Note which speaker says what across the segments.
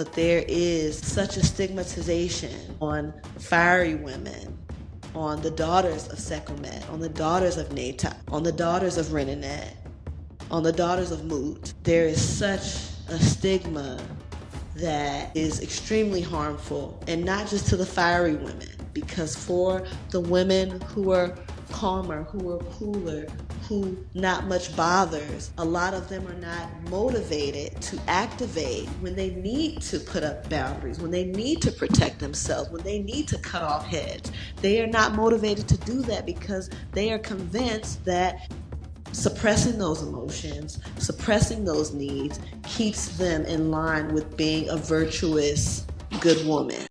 Speaker 1: But there is such a stigmatization on fiery women, on the daughters of Sekhmet, on the daughters of Neta, on the daughters of Renenet, on the daughters of Mut. There is such a stigma that is extremely harmful, and not just to the fiery women, because for the women who are calmer, who are cooler, who not much bothers, a lot of them are not motivated to activate when they need to put up boundaries, when they need to protect themselves, when they need to cut off heads. They are not motivated to do that because they are convinced that suppressing those emotions, suppressing those needs, keeps them in line with being a virtuous, good woman.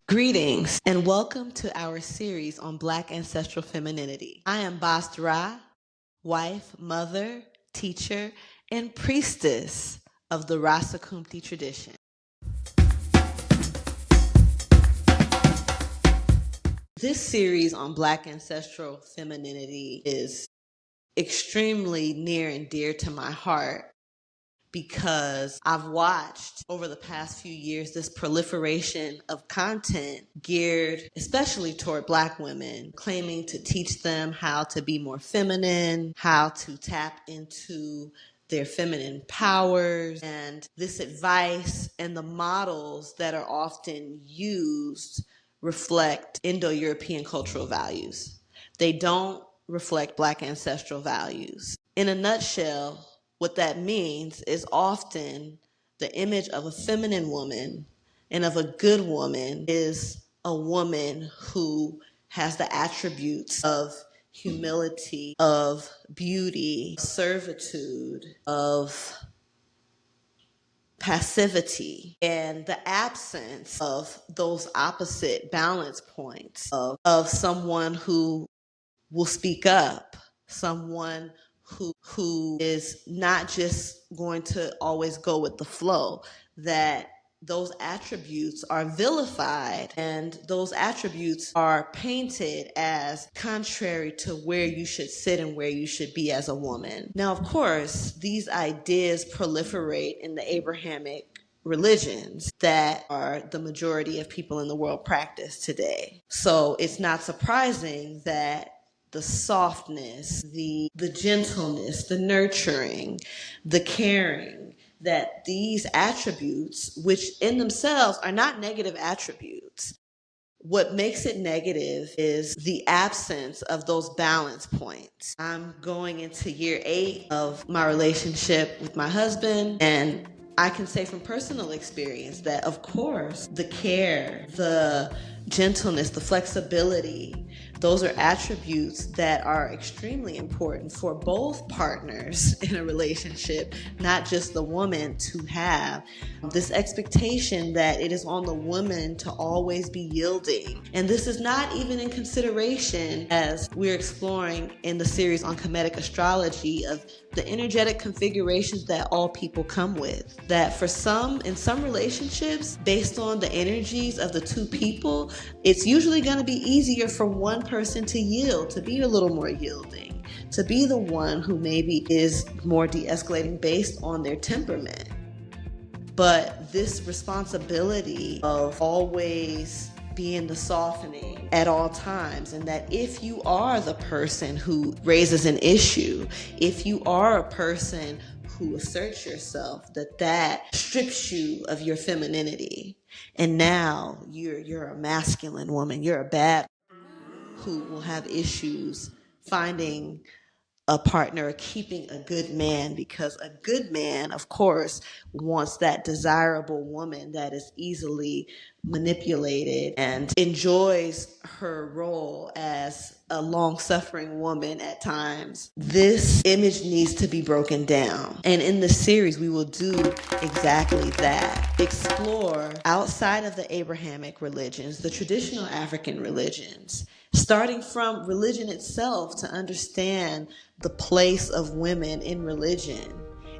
Speaker 1: Greetings and welcome to our series on Black Ancestral Femininity. I am Bahsetta, wife, mother, teacher, and priestess of the Rasa Kumti tradition. This series on Black Ancestral Femininity is extremely near and dear to my heart because I've watched over the past few years this proliferation of content geared especially toward Black women, claiming to teach them how to be more feminine, how to tap into their feminine powers, and this advice and the models that are often used reflect Indo-European cultural values. They don't reflect Black ancestral values. In a nutshell, what that means is often the image of a feminine woman and of a good woman is a woman who has the attributes of humility, of beauty, servitude, of passivity, and the absence of those opposite balance points of someone who will speak up, someone who is not just going to always go with the flow, that those attributes are vilified and those attributes are painted as contrary to where you should sit and where you should be as a woman. Now, of course, these ideas proliferate in the Abrahamic religions that are the majority of people in the world practice today. So it's not surprising that the softness, the gentleness, the nurturing, the caring, that these attributes, which in themselves are not negative attributes, what makes it negative is the absence of those balance points. I'm going into year 8 of my relationship with my husband, and I can say from personal experience that, of course, the care, the gentleness, the flexibility, those are attributes that are extremely important for both partners in a relationship, not just the woman to have this expectation that it is on the woman to always be yielding. And this is not even in consideration, as we're exploring in the series on Kemetic astrology, of the energetic configurations that all people come with. That for some, in some relationships, based on the energies of the two people, it's usually going to be easier for one person to yield, to be a little more yielding, to be the one who maybe is more de-escalating based on their temperament. But this responsibility of always being the softening at all times, and that if you are the person who raises an issue, if you are a person who asserts yourself, that strips you of your femininity, and now you're a masculine woman, you're a bad who will have issues finding a partner or keeping a good man, because a good man, of course, wants that desirable woman that is easily manipulated and enjoys her role as a long-suffering woman at times. This image needs to be broken down. And in this series, we will do exactly that. Explore outside of the Abrahamic religions, the traditional African religions, starting from religion itself to understand the place of women in religion.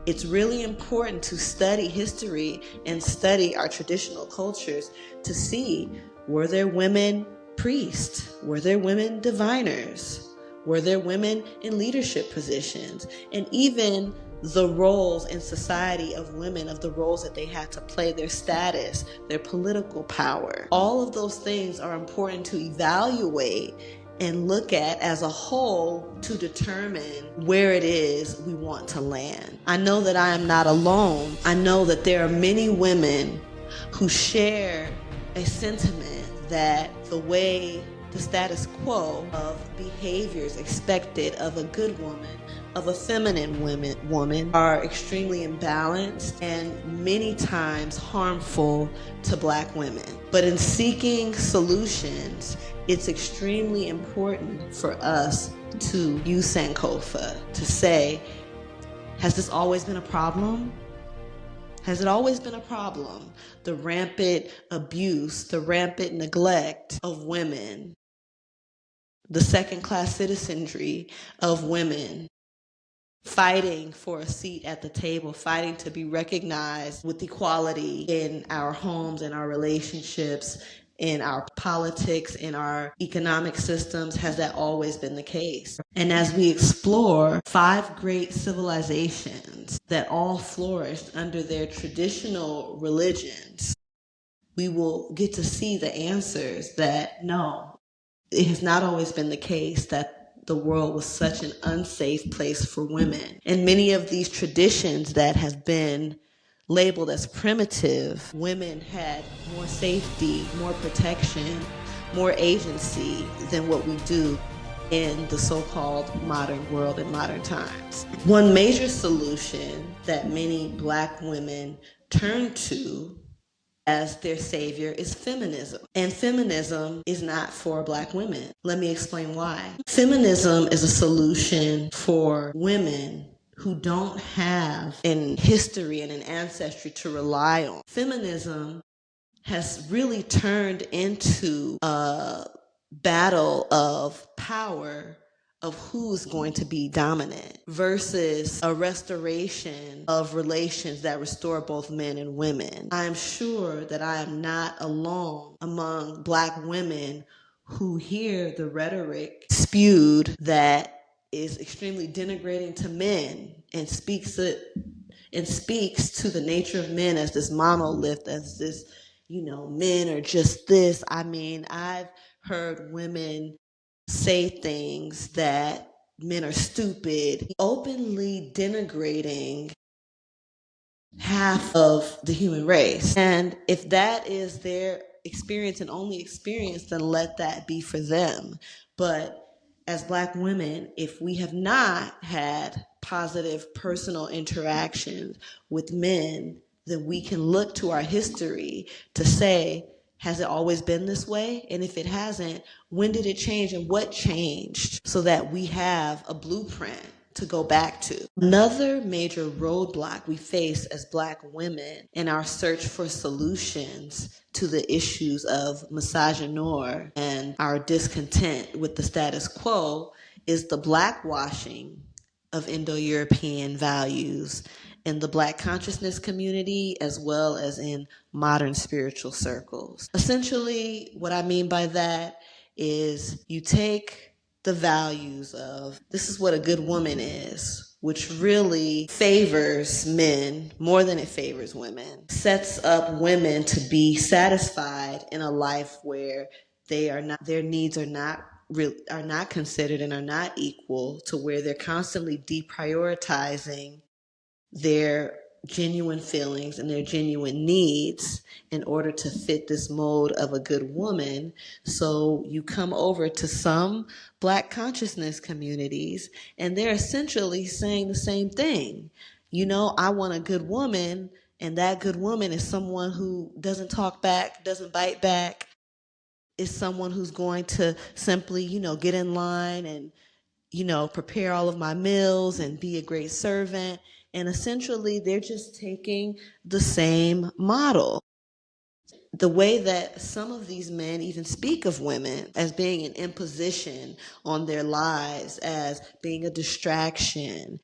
Speaker 1: It's really important to study history and study our traditional cultures to see Were there women priests? Were there women diviners? Were there women in leadership positions? And even the roles in society of women, of the roles that they had to play, their status, their political power. All of those things are important to evaluate and look at as a whole to determine where it is we want to land. I know that I am not alone. I know that there are many women who share a sentiment that the way the status quo of behaviors expected of a good woman, of a feminine woman, are extremely imbalanced and many times harmful to Black women. But in seeking solutions, it's extremely important for us to use Sankofa to say, has this always been a problem? Has it always been a problem? The rampant abuse, the rampant neglect of women, the second-class citizenry of women, fighting for a seat at the table, fighting to be recognized with equality in our homes, in our relationships, in our politics, in our economic systems. Has that always been the case? And as we explore 5 great civilizations that all flourished under their traditional religions, we will get to see the answers that no, it has not always been the case that the world was such an unsafe place for women. And many of these traditions that have been labeled as primitive, women had more safety, more protection, more agency than what we do in the so-called modern world in modern times. One major solution that many Black women turn to as their savior is feminism. And feminism is not for Black women. Let me explain why. Feminism is a solution for women who don't have an history and an ancestry to rely on. Feminism has really turned into a battle of power of who's going to be dominant versus a restoration of relations that restore both men and women. I am sure that I am not alone among Black women who hear the rhetoric spewed that is extremely denigrating to men and speaks to the nature of men as this monolith, as this, men are just this. I mean, I've heard women say things that men are stupid, openly denigrating half of the human race. And if that is their experience and only experience, then let that be for them. But as Black women, if we have not had positive personal interactions with men, then we can look to our history to say, has it always been this way? And if it hasn't, when did it change and what changed so that we have a blueprint to go back to? Another major roadblock we face as Black women in our search for solutions to the issues of misogynoir and our discontent with the status quo is the blackwashing of Indo-European values in the Black consciousness community as well as in modern spiritual circles. Essentially, what I mean by that is you take the values of this is what a good woman is, which really favors men more than it favors women, sets up women to be satisfied in a life where their needs are not considered and are not equal, to where they're constantly deprioritizing their genuine feelings and their genuine needs in order to fit this mold of a good woman. So you come over to some Black consciousness communities and they're essentially saying the same thing. I want a good woman, and that good woman is someone who doesn't talk back, doesn't bite back, is someone who's going to simply, get in line and prepare all of my meals and be a great servant. And essentially, they're just taking the same model. The way that some of these men even speak of women as being an imposition on their lives, as being a distraction,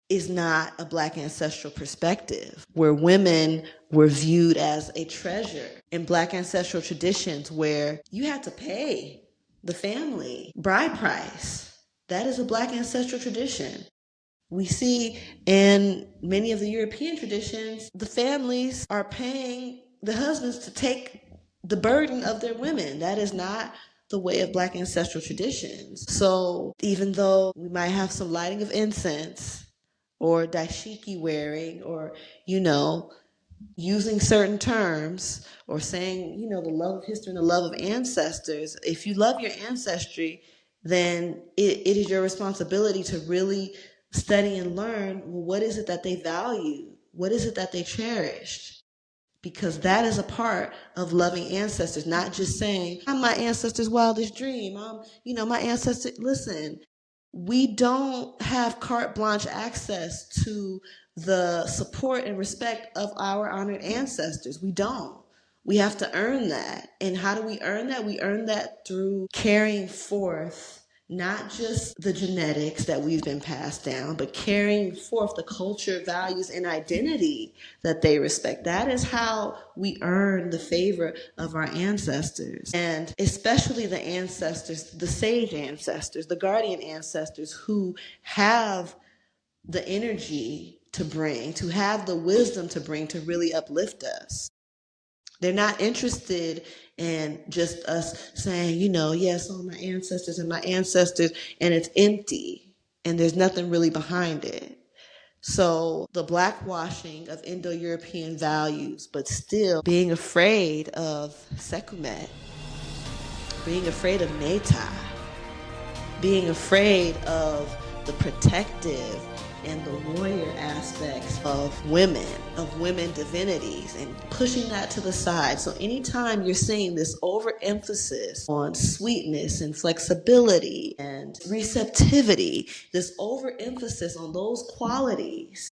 Speaker 1: is not a Black ancestral perspective, where women were viewed as a treasure. In Black ancestral traditions, where you had to pay the family bride price, that is a Black ancestral tradition. We see in many of the European traditions, the families are paying the husbands to take the burden of their women. That is not the way of Black ancestral traditions. So even though we might have some lighting of incense or dashiki wearing, or, using certain terms, or saying, the love of history and the love of ancestors, if you love your ancestry, then it is your responsibility to really study and learn, well, what is it that they value? What is it that they cherished? Because that is a part of loving ancestors, not just saying, I'm my ancestors' wildest dream. My ancestor. Listen, we don't have carte blanche access to the support and respect of our honored ancestors. We don't. We have to earn that. And how do we earn that? We earn that through carrying forth not just the genetics that we've been passed down, but carrying forth the culture, values, and identity that they respect. That is how we earn the favor of our ancestors. And especially the ancestors, the sage ancestors, the guardian ancestors, who have the energy to have the wisdom to bring, to really uplift us. They're not interested in just us saying, yes, all my ancestors and my ancestors, and it's empty and there's nothing really behind it. So the blackwashing of Indo-European values, but still being afraid of Sekhmet, being afraid of Neta, being afraid of the protective and the warrior aspects of women divinities, and pushing that to the side. So anytime you're seeing this overemphasis on sweetness and flexibility and receptivity, this overemphasis on those qualities,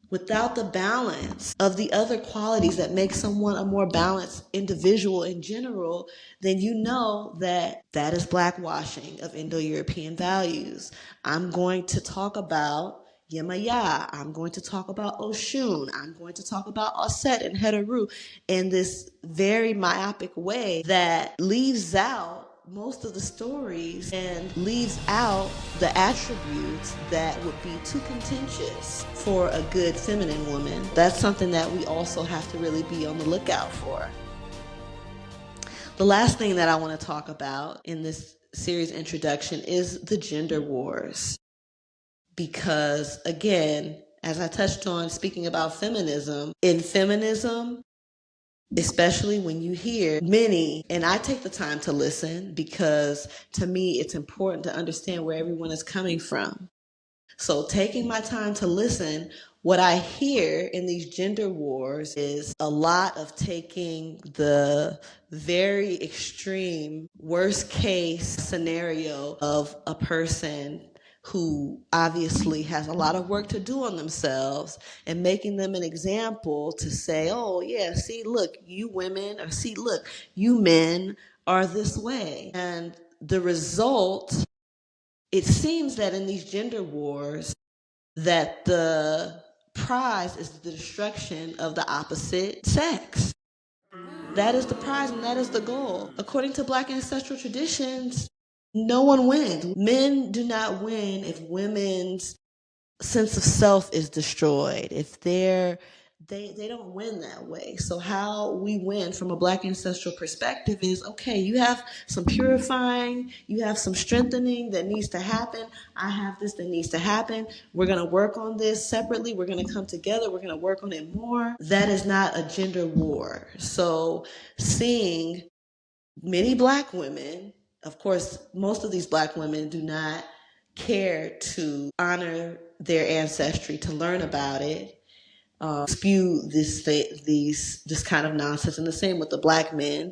Speaker 1: without the balance of the other qualities that make someone a more balanced individual in general, then you know that that is blackwashing of Indo-European values. I'm going to talk about Yemaya. I'm going to talk about Oshun. I'm going to talk about Osset and Heteru in this very myopic way that leaves out most of the stories and leaves out the attributes that would be too contentious for a good feminine woman. That's something that we also have to really be on the lookout for. The last thing that I want to talk about in this series introduction is the gender wars. Because again, as I touched on speaking about feminism, in feminism, especially when you hear many, and I take the time to listen because to me it's important to understand where everyone is coming from. So taking my time to listen, what I hear in these gender wars is a lot of taking the very extreme worst case scenario of a person who obviously has a lot of work to do on themselves, and making them an example to say, oh yeah, see, look, you women, or see, look, you men are this way. And the result, it seems that in these gender wars, that the prize is the destruction of the opposite sex. That is the prize and that is the goal. According to Black ancestral traditions, no one wins. Men do not win if women's sense of self is destroyed. If they don't win that way. So how we win from a Black ancestral perspective is, okay, you have some purifying, you have some strengthening that needs to happen. I have this that needs to happen. We're going to work on this separately. We're going to come together. We're going to work on it more. That is not a gender war. So seeing many Black women, of course, most of these Black women do not care to honor their ancestry, to learn about it, spew this kind of nonsense. And the same with the Black men.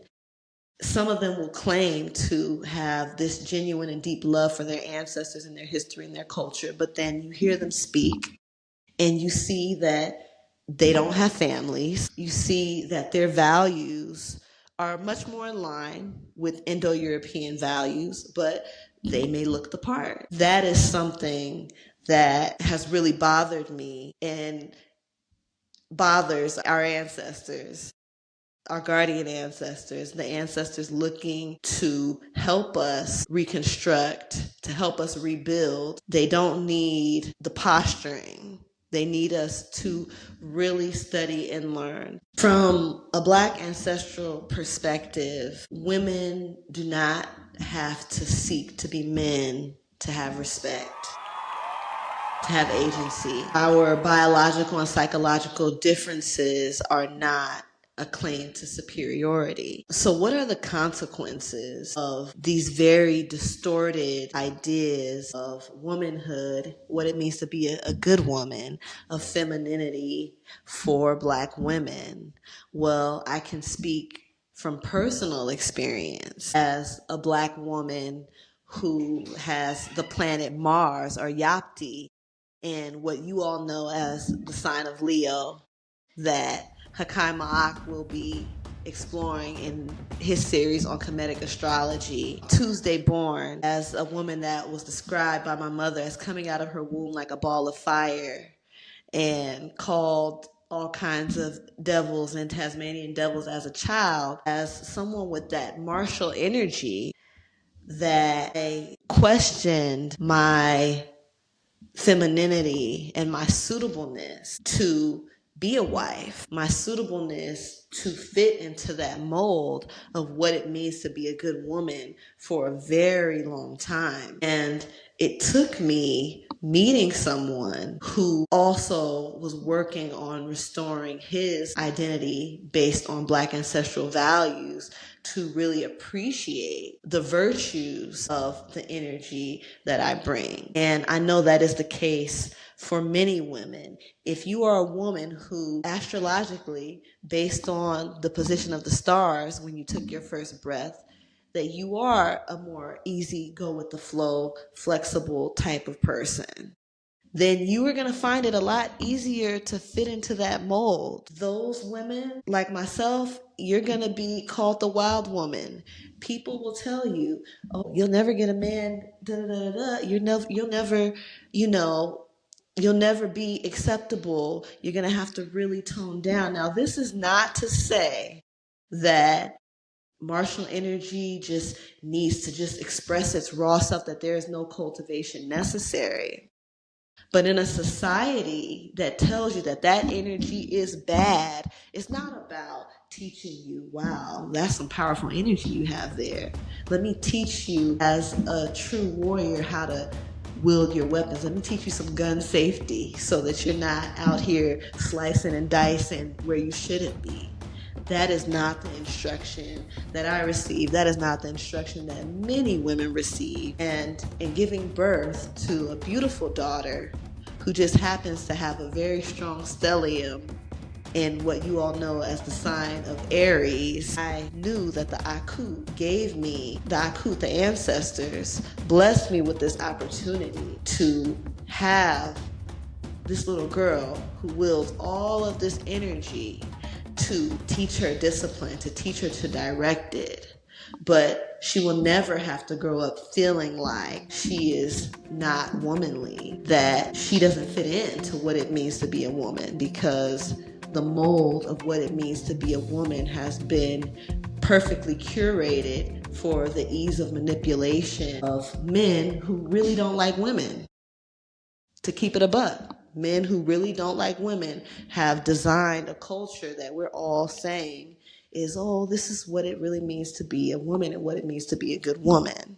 Speaker 1: Some of them will claim to have this genuine and deep love for their ancestors and their history and their culture, but then you hear them speak and you see that they don't have families. You see that their values are much more in line with Indo-European values, but they may look the part. That is something that has really bothered me and bothers our ancestors, our guardian ancestors, the ancestors looking to help us reconstruct, to help us rebuild. They don't need the posturing. They need us to really study and learn. From a Black ancestral perspective, women do not have to seek to be men to have respect, to have agency. Our biological and psychological differences are not a claim to superiority. So what are the consequences of these very distorted ideas of womanhood, what it means to be a good woman, of femininity for Black women? Well, I can speak from personal experience as a Black woman who has the planet Mars, or Yapti, and what you all know as the sign of Leo, that Hakai Ma'ak will be exploring in his series on Kemetic astrology. Tuesday born, as a woman that was described by my mother as coming out of her womb like a ball of fire, and called all kinds of devils and Tasmanian devils as a child, as someone with that martial energy, that I questioned my femininity and my suitableness to be a wife, my suitableness to fit into that mold of what it means to be a good woman for a very long time. And it took me meeting someone who also was working on restoring his identity based on Black ancestral values to really appreciate the virtues of the energy that I bring. And I know that is the case for many women. If you are a woman who astrologically, based on the position of the stars when you took your first breath, that you are a more easy, go with the flow, flexible type of person, then you are going to find it a lot easier to fit into that mold. Those women, like myself, you're going to be called the wild woman. People will tell you, oh, you'll never get a man, da da da da. You'll never, you'll never be acceptable. You're going to have to really tone down. Now, this is not to say that martial energy just needs to just express its raw self, that there is no cultivation necessary. But in a society that tells you that that energy is bad, it's not about teaching you, wow, that's some powerful energy you have there. Let me teach you as a true warrior how to wield your weapons. Let me teach you some gun safety so that you're not out here slicing and dicing where you shouldn't be. That is not the instruction that I received. That is not the instruction that many women receive. And in giving birth to a beautiful daughter who just happens to have a very strong stellium in what you all know as the sign of Aries, I knew that the Akut gave me, the Akut, the ancestors, blessed me with this opportunity to have this little girl who wields all of this energy to teach her discipline, to teach her to direct it. But she will never have to grow up feeling like she is not womanly, that she doesn't fit into what it means to be a woman, because the mold of what it means to be a woman has been perfectly curated for the ease of manipulation of men who really don't like women. To keep it a buck, men who really don't like women have designed a culture that we're all saying is, oh, this is what it really means to be a woman and what it means to be a good woman.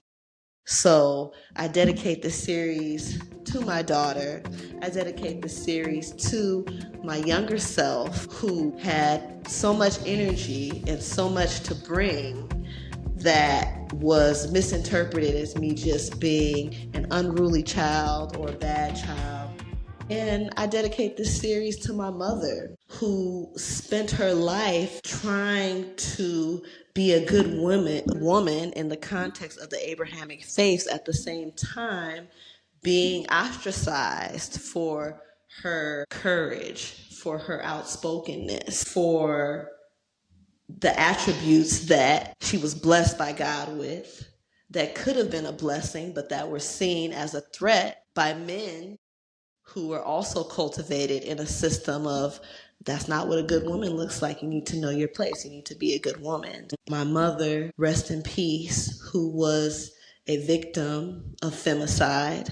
Speaker 1: So I dedicate this series to my daughter. I dedicate this series to my younger self, who had so much energy and so much to bring that was misinterpreted as me just being an unruly child or a bad child. And I dedicate this series to my mother, who spent her life trying to be a good woman in the context of the Abrahamic faiths, at the same time being ostracized for her courage, for her outspokenness, for the attributes that she was blessed by God with, that could have been a blessing, but that were seen as a threat by men who were also cultivated in a system of that's not what a good woman looks like. You need to know your place. You need to be a good woman. My mother, rest in peace, who was a victim of femicide,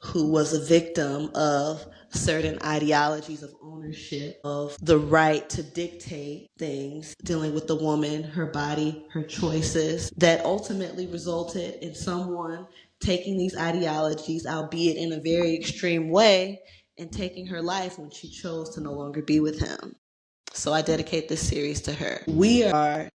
Speaker 1: who was a victim of certain ideologies of ownership, of the right to dictate things, dealing with the woman, her body, her choices, that ultimately resulted in someone taking these ideologies, albeit in a very extreme way, and taking her life when she chose to no longer be with him. So I dedicate this series to her. We are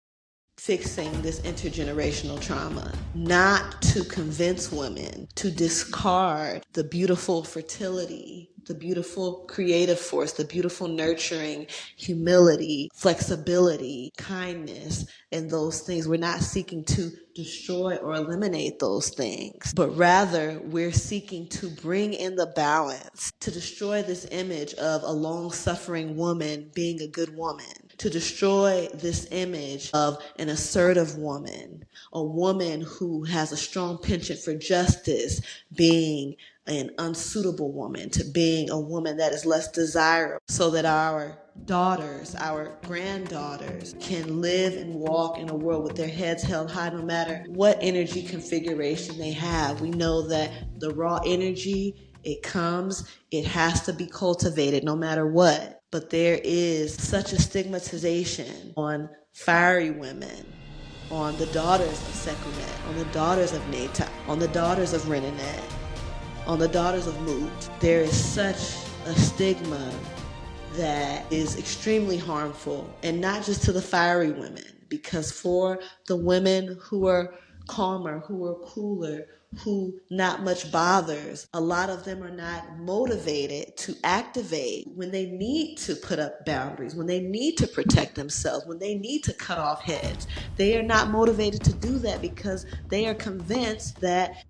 Speaker 1: fixing this intergenerational trauma, not to convince women to discard the beautiful fertility, the beautiful creative force, the beautiful nurturing, humility, flexibility, kindness, and those things. We're not seeking to destroy or eliminate those things, but rather we're seeking to bring in the balance, to destroy this image of a long-suffering woman being a good woman, to destroy this image of an assertive woman, a woman who has a strong penchant for justice being an unsuitable woman, to being a woman that is less desirable, so that our daughters, our granddaughters can live and walk in a world with their heads held high no matter what energy configuration they have. We know that the raw energy, it comes, it has to be cultivated no matter what. But there is such a stigmatization on fiery women, on the daughters of Sekhmet, on the daughters of Neta, on the daughters of Renenet, on the daughters of Mut. There is such a stigma that is extremely harmful, and not just to the fiery women, because for the women who are calmer, who are cooler, who not much bothers, a lot of them are not motivated to activate when they need to put up boundaries, when they need to protect themselves, when they need to cut off heads. They are not motivated to do that because they are convinced that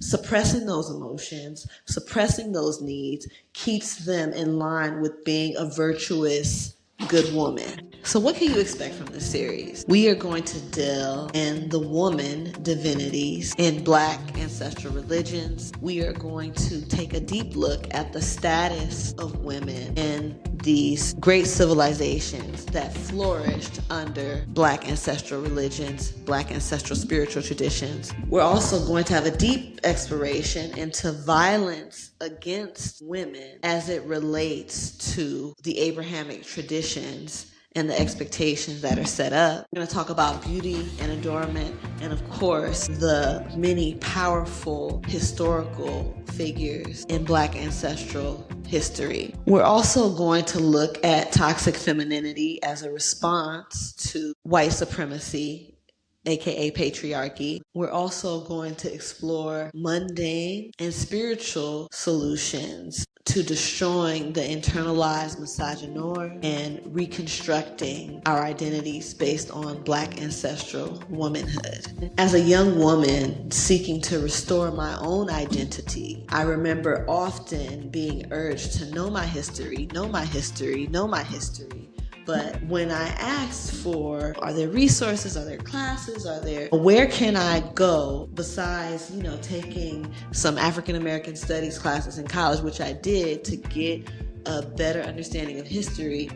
Speaker 1: suppressing those emotions, suppressing those needs, keeps them in line with being a virtuous, good woman. So what can you expect from this series? We are going to delve in the woman divinities in Black ancestral religions. We are going to take a deep look at the status of women in these great civilizations that flourished under Black ancestral religions, Black ancestral spiritual traditions. We're also going to have a deep exploration into violence against women as it relates to the Abrahamic traditions and the expectations that are set up. We're going to talk about beauty and adornment, and of course, the many powerful historical figures in Black ancestral history. We're also going to look at toxic femininity as a response to white supremacy, aka patriarchy. We're also going to explore mundane and spiritual solutions to destroying the internalized misogynoir and reconstructing our identities based on Black ancestral womanhood. As a young woman seeking to restore my own identity, I remember often being urged to know my history, know my history, know my history. But when I asked for, are there resources, are there classes, where can I go besides, taking some African American studies classes in college, which I did to get a better understanding of history,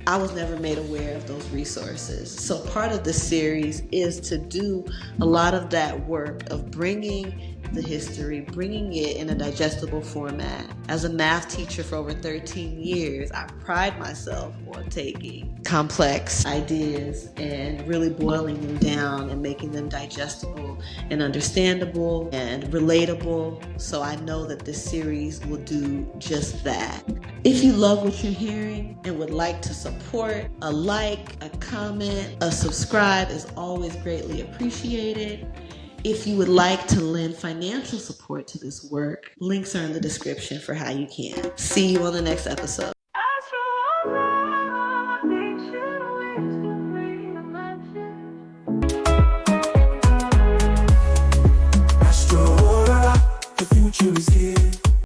Speaker 1: I was never made aware of those resources. So part of the series is to do a lot of that work of bringing the history, bringing it in a digestible format. As a math teacher for over 13 years, I pride myself on taking complex ideas and really boiling them down and making them digestible and understandable and relatable. So I know that this series will do just that. If you love what you're hearing and would like to support, a like, a comment, a subscribe is always greatly appreciated. If you would like to lend financial support to this work, links are in the description for how you can. See you on the next episode.
Speaker 2: The future is here.